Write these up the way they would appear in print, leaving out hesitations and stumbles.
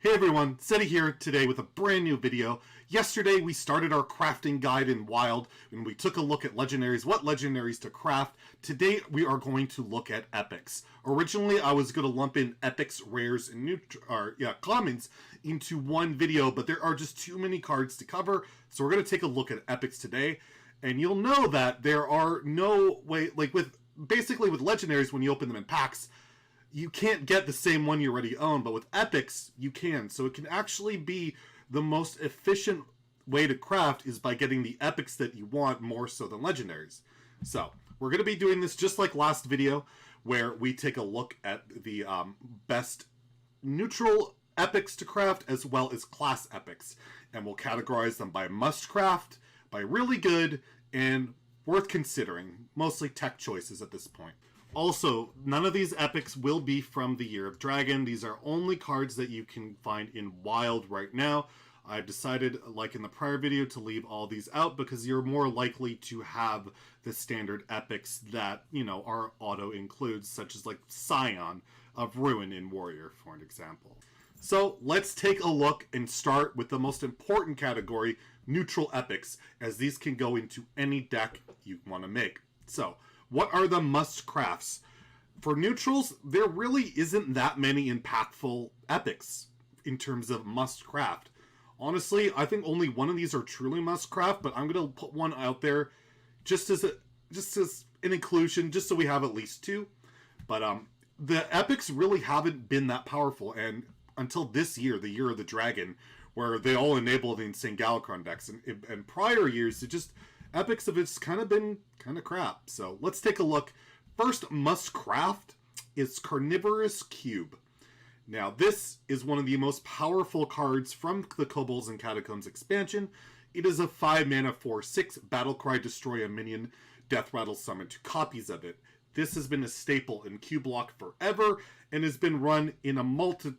Hey everyone, Seti here today with a brand new video. Yesterday we started our crafting guide in Wild and we took a look at legendaries, what legendaries to craft. Today we are going to look at epics. Originally I was going to lump in epics, rares, and commons into one video, but there are just too many cards to cover, so we're going to take a look at epics today. And you'll know that there are no way, like with legendaries when you open them in packs, you can't get the same one you already own, but with epics, you can. So it can actually be the most efficient way to craft is by getting the epics that you want more so than legendaries. So we're going to be doing this just like last video, where we take a look at the best neutral epics to craft as well as class epics. And we'll categorize them by must craft, by really good, and worth considering. Mostly tech choices at this point. Also, none of these epics will be from the Year of Dragon. These are only cards that you can find in Wild right now. I've decided, like in the prior video, to leave all these out because you're more likely to have the standard epics that, you know, our auto includes, such as like Scion of Ruin in Warrior, for an example. So let's take a look and start with the most important category, neutral epics, as these can go into any deck you want to make. So, what are the must crafts? For neutrals, there really isn't that many impactful epics in terms of must craft. Honestly, I think only one of these are truly must craft, but I'm going to put one out there just as an inclusion, just so we have at least two. But the epics really haven't been that powerful, and until this year, the Year of the Dragon, where they all enabled the insane Galakron decks, and prior years, it just epics have just kind of been kind of crap. So let's take a look. First must craft is Carnivorous Cube. Now this is one of the most powerful cards from the Kobolds and Catacombs expansion. It is a 5 mana 4/6 Battlecry, destroy a minion, Death Rattle, summon 2 copies of it. This has been a staple in Cube Block forever and has been run in a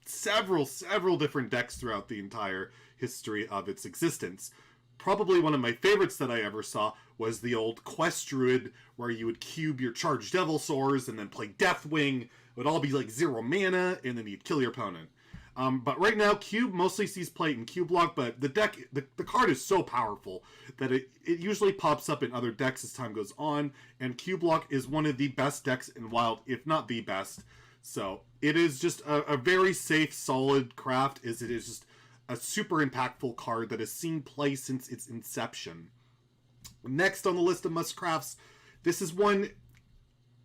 several different decks throughout the entire history of its existence. Probably one of my favorites that I ever saw was the old Quest Druid, where you would cube your Charged Devilsaurs and then play Deathwing. It would all be like 0 mana, and then you'd kill your opponent. But right now, Cube mostly sees play in Cube Block, but the card is so powerful that it usually pops up in other decks as time goes on, and Cube Block is one of the best decks in Wild, if not the best. So it is just a very safe, solid craft, as it is just a super impactful card that has seen play since its inception. Next on the list of must crafts, this is one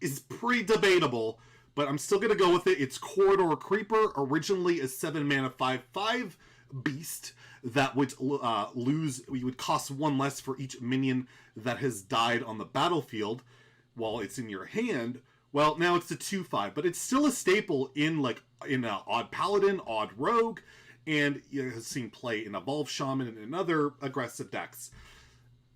is pretty debatable, but I'm still going to go with it. It's Corridor Creeper, originally a 7 mana 5/5 beast that would you would cost 1 less for each minion that has died on the battlefield while it's in your hand. Well, now it's a 2/5, but it's still a staple in Odd Paladin, Odd Rogue, and it has seen play in Evolve Shaman and in other aggressive decks.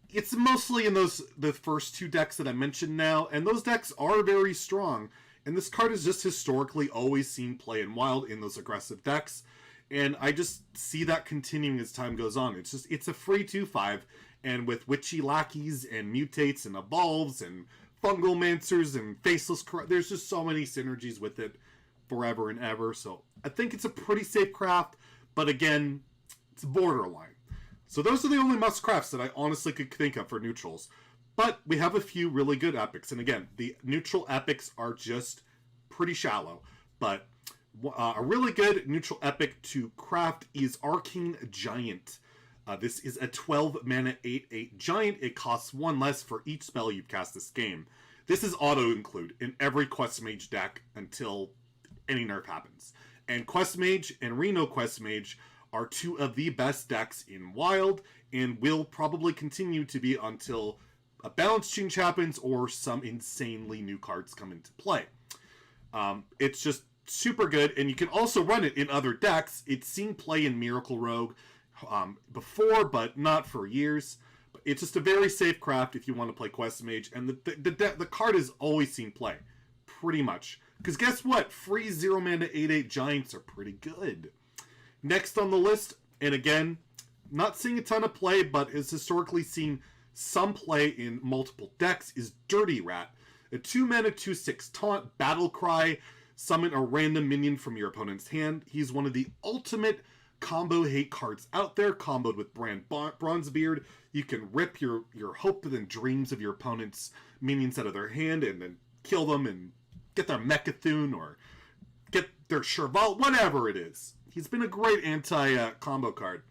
It's mostly in the first 2 decks that I mentioned now, and those decks are very strong. And this card has just historically always seen play in Wild in those aggressive decks, and I just see that continuing as time goes on. It's a free 2/5, and with Witchy Lackeys and Mutates and Evolves and Fungal Mancers and Faceless, there's just so many synergies with it forever and ever. So I think it's a pretty safe craft, but again, it's borderline. So those are the only must crafts that I honestly could think of for neutrals. But we have a few really good epics. And again, the neutral epics are just pretty shallow. But a really good neutral epic to craft is Arcane Giant. This is a 12 mana 8/8 giant. It costs 1 less for each spell you've cast this game. This is auto include in every Quest Mage deck until any nerf happens. And Quest Mage and Reno Quest Mage are 2 of the best decks in Wild, and will probably continue to be until a balance change happens or some insanely new cards come into play. It's just super good, and you can also run it in other decks. It's seen play in Miracle Rogue before, but not for years. But it's just a very safe craft if you want to play Quest Mage, and the card has always seen play, pretty much. Because guess what? Free 0 mana 8/8 giants are pretty good. Next on the list, and again, not seeing a ton of play, but has historically seen some play in multiple decks, is Dirty Rat. A 2 mana 2/6 taunt, Battlecry, summon a random minion from your opponent's hand. He's one of the ultimate combo hate cards out there, comboed with Bronzebeard. You can rip your hope and dreams of your opponent's minions out of their hand and then kill them and get their Mechathune or get their Sherval, whatever it is. He's been a great anti-combo card.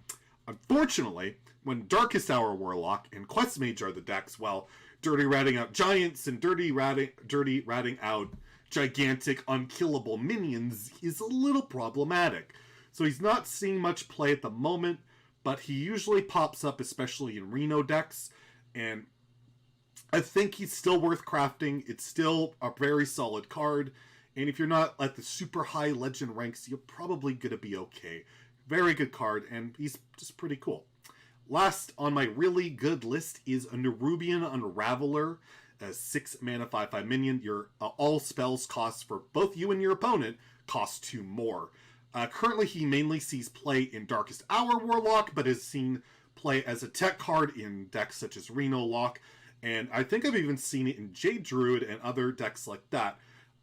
Unfortunately, when Darkest Hour Warlock and Quest Mage are the decks, well, dirty ratting out giants and dirty ratting out gigantic unkillable minions is a little problematic. So he's not seeing much play at the moment, but he usually pops up, especially in Reno decks, and I think he's still worth crafting. It's still a very solid card, and if you're not at the super high legend ranks, you're probably going to be okay. Very good card, and he's just pretty cool. Last on my really good list is a Nerubian Unraveler, a 6 mana 5/5 minion. Your all spells cost for both you and your opponent cost 2 more. Currently, he mainly sees play in Darkest Hour Warlock, but has seen play as a tech card in decks such as Reno Lock, and I think I've even seen it in Jade Druid and other decks like that.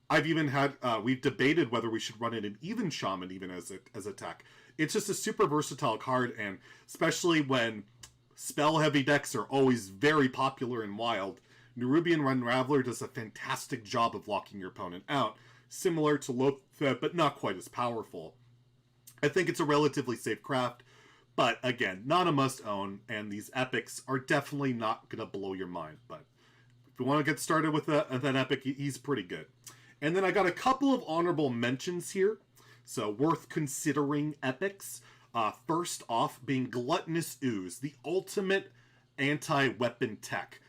I've even had, we've debated whether we should run it in Even Shaman even as a tech. It's just a super versatile card, and especially when spell-heavy decks are always very popular in Wild, Nerubian Unraveler does a fantastic job of locking your opponent out, similar to Lotheb, but not quite as powerful. I think it's a relatively safe craft, but again, not a must-own, and these epics are definitely not going to blow your mind. But if you want to get started with that epic, he's pretty good. And then I got a couple of honorable mentions here, so worth considering epics. First off, being Gluttonous Ooze, the ultimate anti-weapon tech.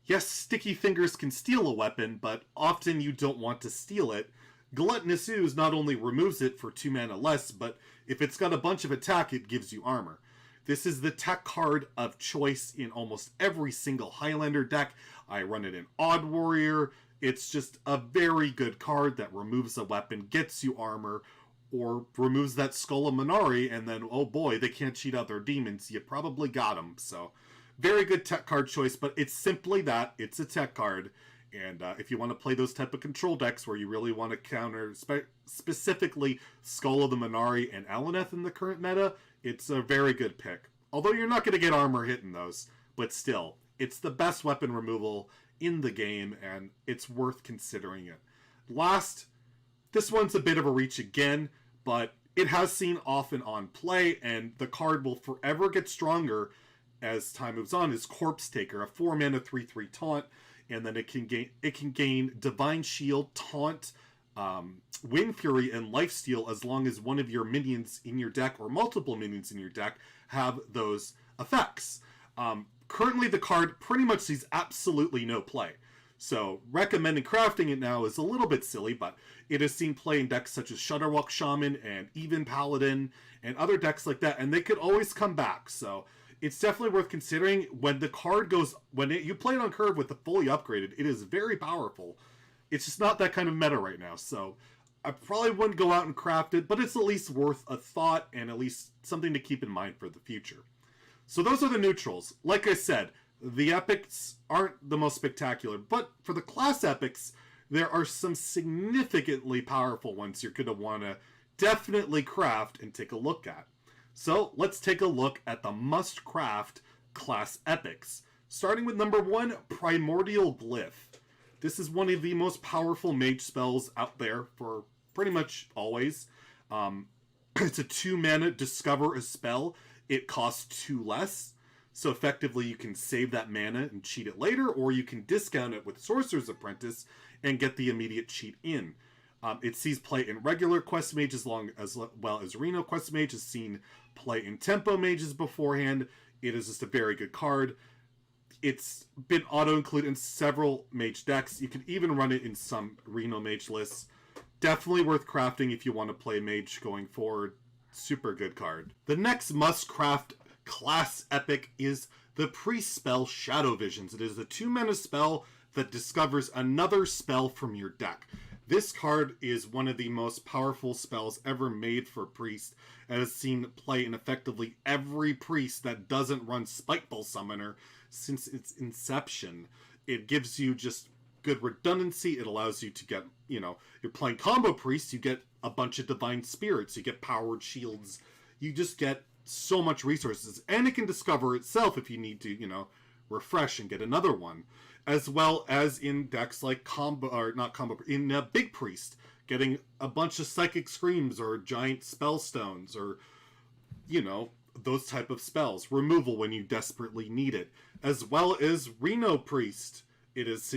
Yes, Sticky Fingers can steal a weapon, but often you don't want to steal it. Gluttonous Ooze not only removes it for 2 mana less, but if it's got a bunch of attack, it gives you armor. This is the tech card of choice in almost every single Highlander deck. I run it in Odd Warrior. It's just a very good card that removes a weapon, gets you armor, or removes that Skull of Minari, and then, oh boy, they can't cheat out their demons. You probably got them. So, very good tech card choice, but it's simply that. It's a tech card. And if you want to play those type of control decks where you really want to counter specifically Skull of the Minari and Alaneth in the current meta, it's a very good pick. Although you're not going to get armor hitting those, but still, it's the best weapon removal in the game, and it's worth considering it. Last, this one's a bit of a reach again, but it has seen off and on play, and the card will forever get stronger as time moves on, is Corpse Taker, a 4 mana 3/3 taunt. And then it can gain Divine Shield, Taunt, Wind Fury, and Lifesteal as long as one of your minions in your deck or multiple minions in your deck have those effects. Currently, the card pretty much sees absolutely no play. So recommending crafting it now is a little bit silly, but it has seen play in decks such as Shudderwalk Shaman and even Paladin and other decks like that, and they could always come back. So it's definitely worth considering. When the card goes, you play it on curve with the fully upgraded, it is very powerful. It's just not that kind of meta right now, so I probably wouldn't go out and craft it, but it's at least worth a thought and at least something to keep in mind for the future. So those are the neutrals. Like I said, the epics aren't the most spectacular, but for the class epics, there are some significantly powerful ones you're going to want to definitely craft and take a look at. So let's take a look at the must-craft class epics. Starting with number 1, Primordial Glyph. This is one of the most powerful mage spells out there for pretty much always. It's a 2 mana discover a spell. It costs 2 less. So effectively you can save that mana and cheat it later, or you can discount it with Sorcerer's Apprentice and get the immediate cheat in. It sees play in regular Quest Mage as well as Reno Quest Mage has seen play in Tempo Mages beforehand. It is just a very good card. It's been auto-included in several Mage decks. You can even run it in some Reno Mage lists. Definitely worth crafting if you want to play Mage going forward. Super good card. The next must-craft class epic is the Priest spell Shadow Visions. It is a 2 mana spell that discovers another spell from your deck. This card is one of the most powerful spells ever made for Priest, and has seen play in effectively every Priest that doesn't run Spiteful Summoner since its inception. It gives you just good redundancy. It allows you to get, you're playing combo priest, you get a bunch of divine spirits, you get powered shields, you just get so much resources, and it can discover itself if you need to, refresh and get another one, as well as in decks like Big Priest, getting a bunch of psychic screams or giant spell stones or, those type of spells, removal when you desperately need it, as well as Reno Priest. It is,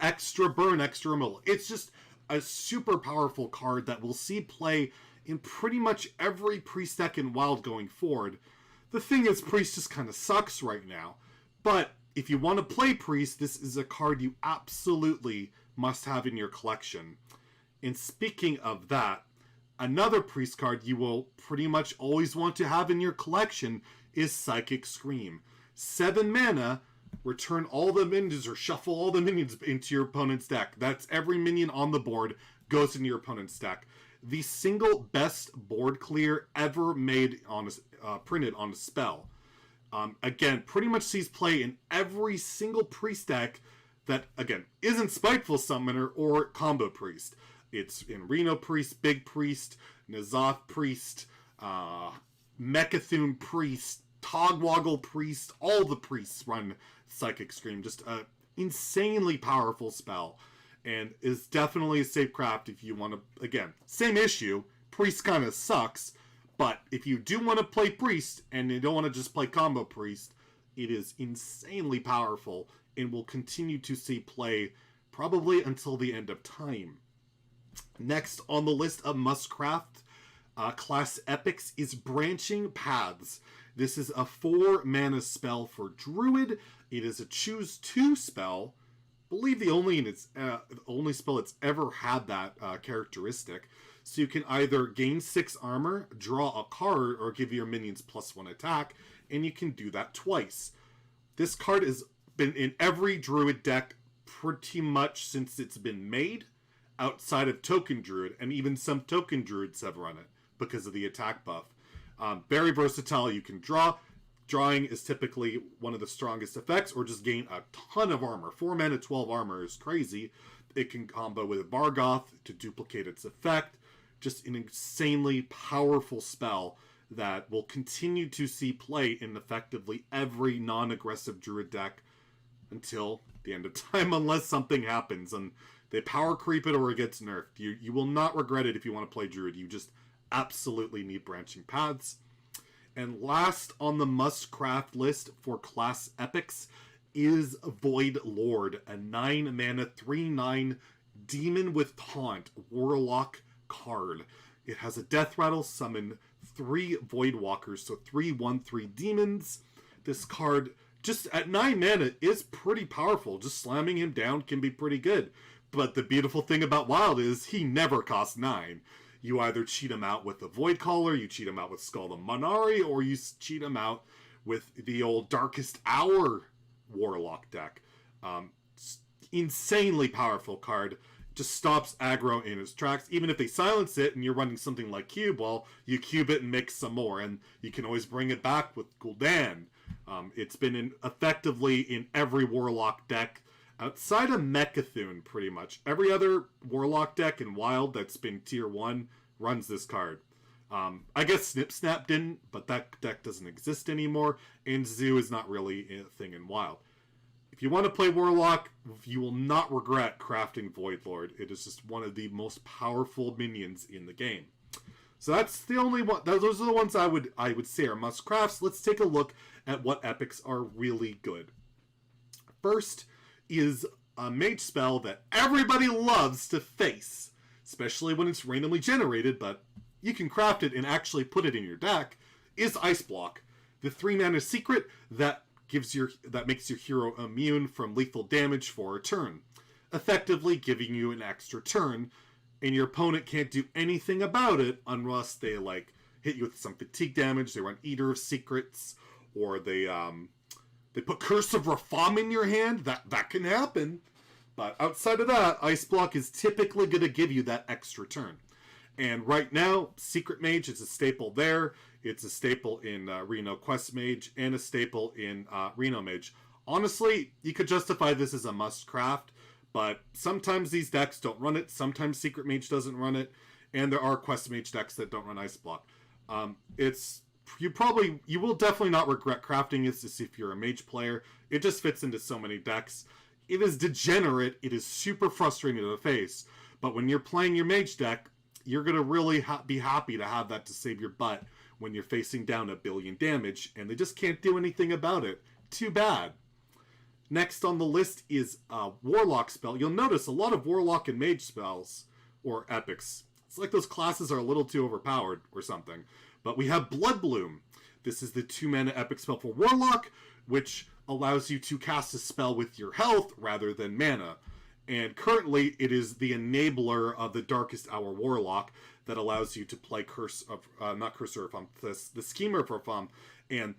extra burn, extra removal. It's just a super powerful card that we'll see play in pretty much every Priest deck in Wild going forward. The thing is, Priest just kind of sucks right now. But if you want to play Priest, this is a card you absolutely must have in your collection. And speaking of that, another Priest card you will pretty much always want to have in your collection is Psychic Scream. 7 mana, return all the minions or shuffle all the minions into your opponent's deck. That's every minion on the board goes into your opponent's deck. The single best board clear ever made on printed on a spell. Again, pretty much sees play in every single Priest deck that, again, isn't Spiteful Summoner or Combo Priest. It's in Reno Priest, Big Priest, N'Zoth Priest, Mecha'thun Priest, Togwoggle Priest. All the priests run Psychic Scream. Just an insanely powerful spell. And is definitely a safe craft if you want to, again, same issue. Priest kind of sucks. But if you do want to play Priest and you don't want to just play Combo Priest, it is insanely powerful and will continue to see play probably until the end of time. Next on the list of must-craft class epics is Branching Paths. This is a 4-mana spell for Druid. It is a choose 2 spell. I believe the only spell it's ever had that characteristic. So you can either gain 6 armor, draw a card, or give your minions +1 attack, and you can do that twice. This card has been in every Druid deck pretty much since it's been made, outside of Token Druid, and even some Token Druids have run it because of the attack buff. Very versatile. You can draw. Drawing is typically one of the strongest effects, or just gain a ton of armor. 4 mana, 12 armor is crazy. It can combo with Bargoth to duplicate its effect. Just an insanely powerful spell that will continue to see play in effectively every non-aggressive Druid deck until the end of time, unless something happens and they power creep it or it gets nerfed. You will not regret it if you want to play Druid. You just absolutely need Branching Paths. And last on the must-craft list for class epics is Void Lord, a 9-mana, 3/9 Demon with Taunt Warlock card. It has a Death Rattle, summon 3 Void Walkers, so 3/1/3 demons. This card, just at 9 mana, is pretty powerful. Just slamming him down can be pretty good. But the beautiful thing about Wild is he never costs 9. You either cheat him out with the Void Caller, you cheat him out with Skull the Monari, or you cheat him out with the old Darkest Hour Warlock deck. Insanely powerful card. Just stops aggro in its tracks. Even if they silence it and you're running something like Cube, well, you cube it and make some more, and you can always bring it back with Gul'dan. It's been effectively in every Warlock deck outside of Mecha'thun, pretty much. Every other Warlock deck in Wild that's been Tier 1 runs this card. I guess Snip Snap didn't, but that deck doesn't exist anymore, and Zoo is not really a thing in Wild. If you want to play Warlock, you will not regret crafting Void Lord. It is just one of the most powerful minions in the game. So that's the only one. Those are the ones I would say are must crafts. Let's take a look at what epics are really good. First is a mage spell that everybody loves to face, especially when it's randomly generated, but you can craft it and actually put it in your deck, is Ice Block. The 3-mana secret that makes your hero immune from lethal damage for a turn, effectively giving you an extra turn, and your opponent can't do anything about it unless they hit you with some fatigue damage, they run Eater of Secrets, or they put Curse of Rafam in your hand. That can happen. But outside of that, Ice Block is typically going to give you that extra turn. And right now, Secret Mage is a staple there. It's a staple in Reno Quest Mage and a staple in Reno Mage. Honestly, you could justify this as a must craft, But sometimes these decks don't run it, sometimes Secret Mage doesn't run it, and there are Quest Mage decks that don't run Ice Block. You will definitely not regret crafting this if you're a Mage player. It just fits into so many decks. It is degenerate, it is super frustrating to the face, but when you're playing your Mage deck, you're going to really be happy to have that to save your butt when you're facing down 1 billion damage, and they just can't do anything about it. Too bad. Next on the list is a Warlock spell. You'll notice a lot of Warlock and Mage spells, or epics. It's like those classes are a little too overpowered or something. But we have Blood Bloom. This is the 2-mana epic spell for Warlock, which allows you to cast a spell with your health rather than mana. And currently, it is the enabler of the Darkest Hour Warlock that allows you to play the Schemer for Fum, and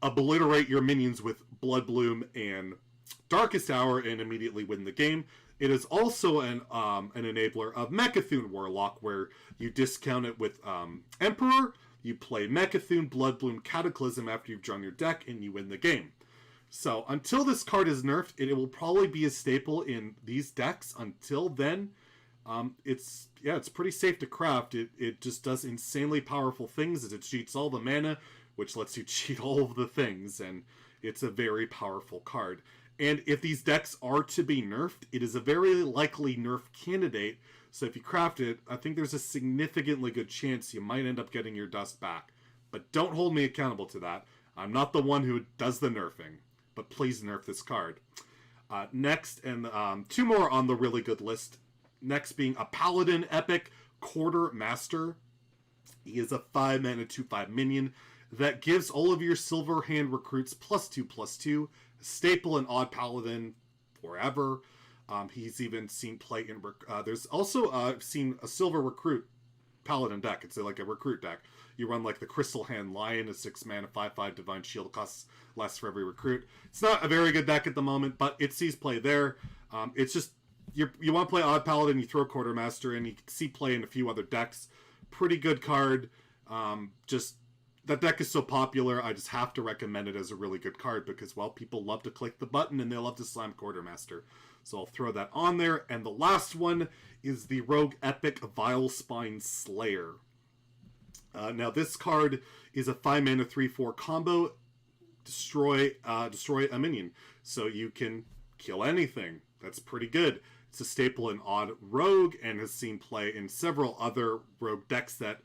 obliterate your minions with Blood Bloom and Darkest Hour and immediately win the game. It is also an enabler of Mecha'thun Warlock, where you discount it with Emperor, you play Mecha'thun, Blood Bloom, Cataclysm after you've drawn your deck, and you win the game. So until this card is nerfed, it will probably be a staple in these decks. Until then, it's pretty safe to craft. It just does insanely powerful things as it cheats all the mana, which lets you cheat all of the things, and it's a very powerful card. And if these decks are to be nerfed, it is a very likely nerf candidate. So if you craft it, I think there's a significantly good chance you might end up getting your dust back. But don't hold me accountable to that. I'm not the one who does the nerfing. But please nerf this card. Next, and 2 more on the really good list. Next being a Paladin Epic, Quartermaster. He is a 5-mana 2/5 minion that gives all of your Silver Hand recruits +2/+2. Staple in Odd Paladin forever. He's even seen play in... there's also seen a Silver Recruit Paladin deck. It's like a recruit deck. You run like the Crystal Hand Lion, a 6-mana 5/5 Divine Shield, costs less for every recruit. It's not a very good deck at the moment, but it sees play there. It's just, you want to play Odd Paladin, you throw Quartermaster, and you can see play in a few other decks. Pretty good card. That deck is so popular, I just have to recommend it as a really good card because, well, people love to click the button and they love to slam Quartermaster. So I'll throw that on there. And the last one is the Rogue Epic Vilespine Slayer. Now this card is a 5-mana 3/4 combo. Destroy a minion. So you can kill anything. That's pretty good. It's a staple in Odd Rogue and has seen play in several other Rogue decks that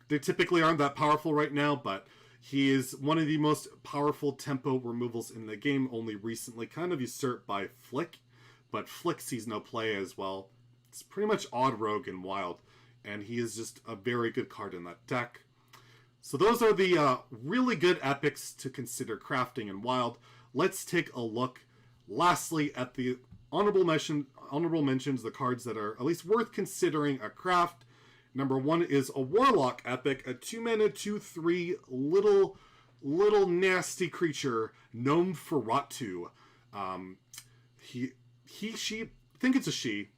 they typically aren't that powerful right now, but he is one of the most powerful tempo removals in the game, only recently kind of usurped by Flick, but Flick sees no play as well. It's pretty much Odd Rogue and Wild, and he is just a very good card in that deck. So those are the really good epics to consider crafting in Wild. Let's take a look, lastly, at the honorable mentions, the cards that are at least worth considering a craft. Number 1 is a Warlock Epic, a 2-mana 2/3 little nasty creature, Gnome Feratu. She, I think it's a she.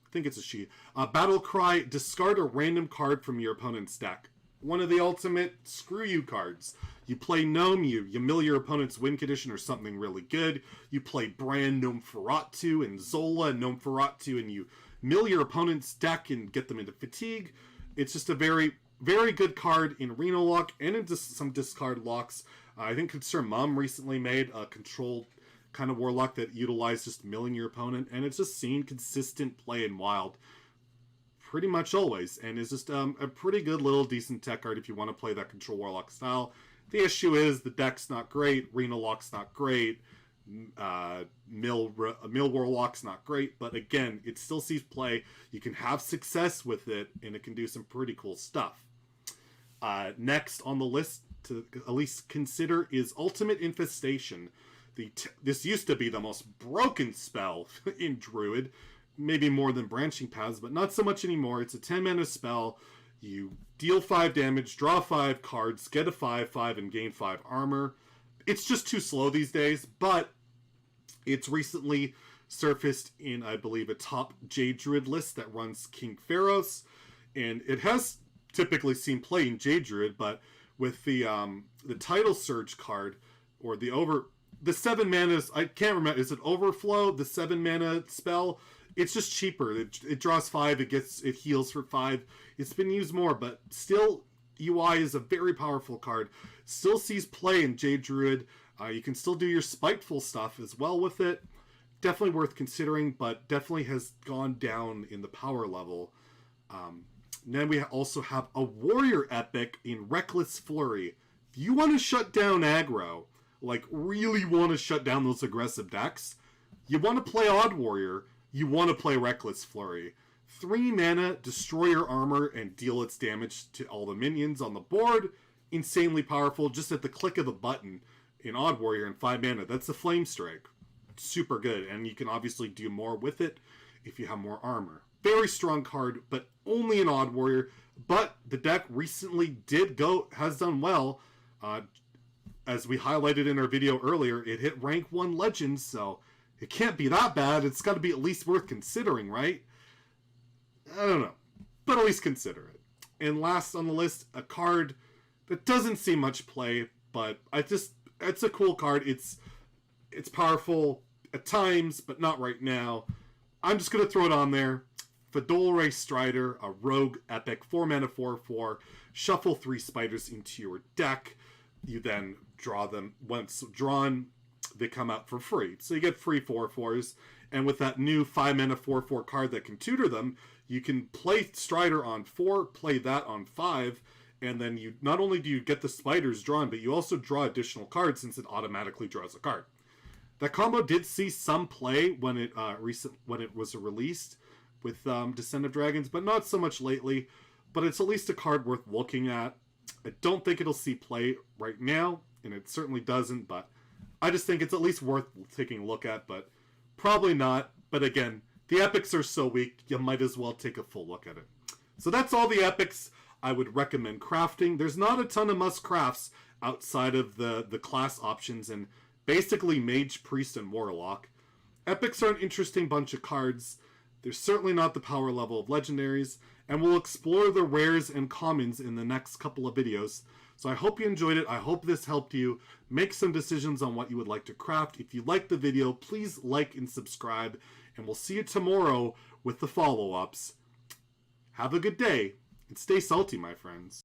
Battle Cry, discard a random card from your opponent's deck. One of the ultimate screw you cards. You play Gnome, you mill your opponent's win condition or something really good. You play Brand Gnome Feratu and Zola Gnome Feratu, and you mill your opponent's deck and get them into fatigue. It's just a very, very good card in Reno Lock and in some discard locks. I think Concern Mom recently made a controlled kind of Warlock that utilized just milling your opponent, and it's just seen consistent play in Wild pretty much always, and is just a pretty good little decent tech card if you want to play that Control Warlock style. The issue is the deck's not great, Reno Lock's not great, Mill Warlock's not great, but again, it still sees play. You can have success with it, and it can do some pretty cool stuff. Next on the list to at least consider is Ultimate Infestation. This used to be the most broken spell in Druid, maybe more than Branching Paths, but not so much anymore. It's a 10-mana spell. You deal 5 damage, draw 5 cards, get a 5/5, and gain 5 armor. It's just too slow these days, but it's recently surfaced in, I believe, a top Jade Druid list that runs King Pharaohs, and it has typically seen play in Jade Druid, but with the Tidal Surge card, or the The 7 mana is, I can't remember, is it Overflow? The 7 mana spell? It's just cheaper. It draws 5, it heals for 5. It's been used more, but still, UI is a very powerful card. Still sees play in Jade Druid. You can still do your spiteful stuff as well with it. Definitely worth considering, but definitely has gone down in the power level. Then we also have a Warrior Epic in Reckless Flurry. If you want to shut down aggro, like really want to shut down those aggressive decks, you want to play Odd Warrior, you want to play Reckless Flurry. 3 mana, destroy your armor and deal its damage to all the minions on the board. Insanely powerful, just at the click of a button in Odd Warrior and 5 mana. That's the Flame Strike. Super good, and you can obviously do more with it if you have more armor. Very strong card, but only an Odd Warrior. But the deck recently has done well. As we highlighted in our video earlier, it hit rank 1 Legends, so it can't be that bad. It's got to be at least worth considering, right? I don't know, but at least consider it. And last on the list, a card that doesn't see much play, but it's a cool card. It's powerful at times, but not right now. I'm just going to throw it on there. Fedolre Strider, a rogue epic, 4 mana, 4/4. Shuffle 3 spiders into your deck. You then draw them. Once drawn, they come out for free. So you get free 4/4s. And with that new 5 mana, 4/4 card that can tutor them, you can play Strider on 4, play that on 5, and then you not only do you get the spiders drawn, but you also draw additional cards since it automatically draws a card. That combo did see some play when it was released with Descent of Dragons, but not so much lately. But it's at least a card worth looking at. I don't think it'll see play right now, and it certainly doesn't, but I just think it's at least worth taking a look at, but probably not. But again, the epics are so weak, you might as well take a full look at it. So that's all the epics I would recommend crafting. There's not a ton of must crafts outside of the class options and basically Mage, Priest, and Warlock. Epics are an interesting bunch of cards. They're certainly not the power level of legendaries, and we'll explore the rares and commons in the next couple of videos. So I hope you enjoyed it. I hope this helped you make some decisions on what you would like to craft. If you liked the video, please like and subscribe, and we'll see you tomorrow with the follow-ups. Have a good day, and stay salty, my friends.